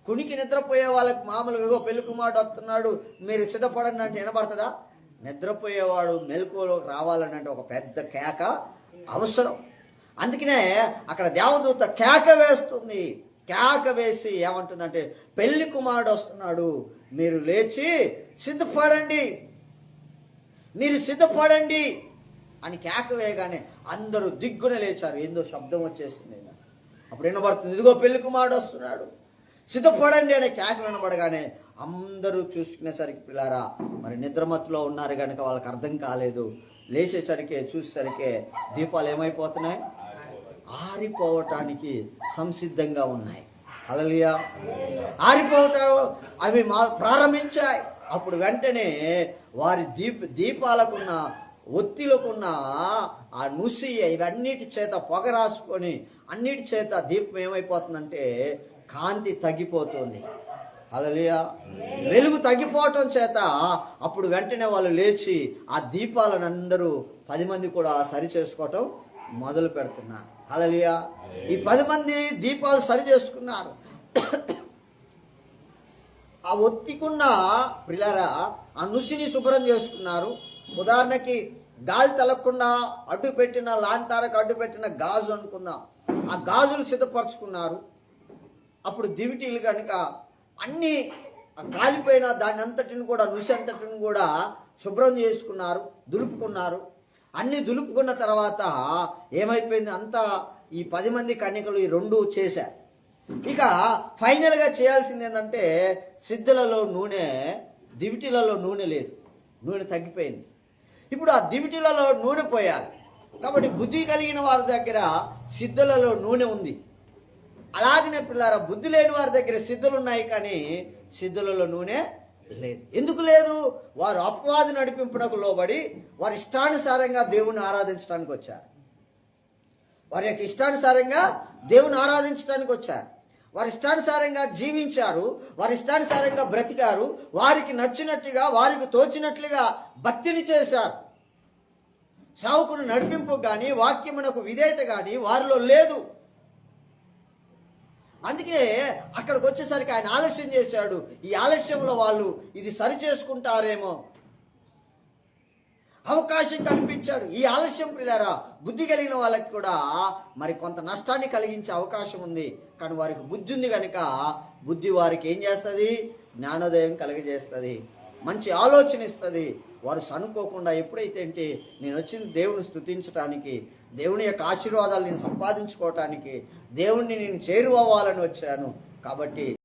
కునికి నిద్రపోయే వాళ్ళకి మామూలుగా ఏదో పెళ్లి కుమారుడు వస్తున్నాడు మీరు సిద్ధపడండి అంటే వినబడుతుందా? నిద్రపోయేవాడు మెలకువలోకి రావాలని అంటే ఒక పెద్ద కేక అవసరం. అందుకనే అక్కడ దేవదూత కేక వేస్తుంది. కేక వేసి ఏమంటుందంటే, పెళ్లి కుమారుడు వస్తున్నాడు, మీరు లేచి సిద్ధపడండి, మీరు సిద్ధపడండి అని కేక వేయగానే అందరూ దిగ్గున లేచారు. ఏందో శబ్దం వచ్చేసింది. అప్పుడు వినబడుతుంది, ఇదిగో పెళ్లి కుమారుడు వస్తున్నాడు, సిద్ధపడండి అనే కేక వినబడగానే అందరూ చూసుకునేసరికి పిల్లారా మరి నిద్రమత్తులో ఉన్నారు కనుక వాళ్ళకి అర్థం కాలేదు. లేచేసరికి చూసేసరికి దీపాలు ఏమైపోతున్నాయి? ఆరిపోవటానికి సంసిద్ధంగా ఉన్నాయి. హల్లెలూయా. ఆరిపోవటం అవి ప్రారంభించాయి. అప్పుడు వెంటనే వారి దీపాలకున్న ఒత్తిలకున్న ఆ నుసి ఇవన్నిటి చేత పొగ రాసుకొని అన్నిటి చేత దీపం ఏమైపోతుందంటే కాంతి తగ్గిపోతుంది. హల్లెలూయా. వెలుగు తగ్గిపోవటం చేత అప్పుడు వెంటనే వాళ్ళు లేచి ఆ దీపాలను అందరూ 10 మంది కూడా సరి చేసుకోవటం మొదలు పెడుతున్నారు. హల్లెలూయా. ఈ 10 మంది దీపాలు సరి చేసుకున్నారు. ఆ ఒత్తికున్న ప్రియులారా ఆ నుసిని శుభ్రం చేసుకున్నారు. ఉదాహరణకి గాలి తలగకుండా అడ్డు పెట్టిన లాంతారకు అడ్డు పెట్టిన గాజు అనుకుందాం, ఆ గాజులు సిద్ధపరచుకున్నారు. అప్పుడు దివిటీలు కనుక అన్నీ కాలిపోయిన దాని అంతటిని కూడా నుసి అంతటిని కూడా శుభ్రం చేసుకున్నారు, దులుపుకున్నారు. అన్నీ దులుపుకున్న తర్వాత ఏమైపోయింది, అంతా ఈ 10 మంది కన్యకలు ఈ 2 చేశారు. ఇక ఫైనల్గా చేయాల్సింది ఏంటంటే సిద్ధులలో నూనె, దివిటీలలో నూనె లేదు, నూనె తగ్గిపోయింది. ఇప్పుడు ఆ దివిటీలలో నూనె పోయాలి. కాబట్టి బుద్ధి కలిగిన వారి దగ్గర సిద్ధులలో నూనె ఉంది. అలాగనే పిల్లారా బుద్ధి లేని వారి దగ్గర సిద్ధులు ఉన్నాయి కానీ సిద్ధులలో నూనె లేదు. ఎందుకు లేదు? వారు అపవాది నడిపింపునకు లోబడి వారి ఇష్టానుసారంగా దేవుణ్ణి ఆరాధించడానికి వచ్చారు. వారి యొక్క ఇష్టానుసారంగా దేవుని ఆరాధించడానికి వచ్చారు. వారి ఇష్టానుసారంగా జీవించారు, వారి ఇష్టానుసారంగా బ్రతికారు, వారికి నచ్చినట్టుగా వారికి తోచినట్లుగా భక్తిని చేశారు. సేవకుని నడిపింపు కానీ వాక్యమునకు విధేయత కానీ వారిలో లేదు. అందుకనే అక్కడికి వచ్చేసరికి ఆయన ఆలస్యం చేశాడు. ఈ ఆలస్యంలో వాళ్ళు ఇది సరి చేసుకుంటారేమో అవకాశం కల్పించాడు. ఈ ఆలస్యం పిల్లారా బుద్ధి కలిగిన వాళ్ళకి కూడా మరి కొంత నష్టాన్ని కలిగించే అవకాశం ఉంది. కానీ వారికి బుద్ధి ఉంది కనుక బుద్ధి వారికి ఏం చేస్తుంది? జ్ఞానోదయం కలిగజేస్తుంది, మంచి ఆలోచన ఇస్తుంది. వారు సనుకోకుండా ఎప్పుడైతే అంటే నేను వచ్చింది దేవుని స్తుతించడానికి, దేవుని యొక్క ఆశీర్వాదాలు నేను సంపాదించుకోవటానికి, దేవుణ్ణి నేను చేరువవ్వాలని వచ్చాను కాబట్టి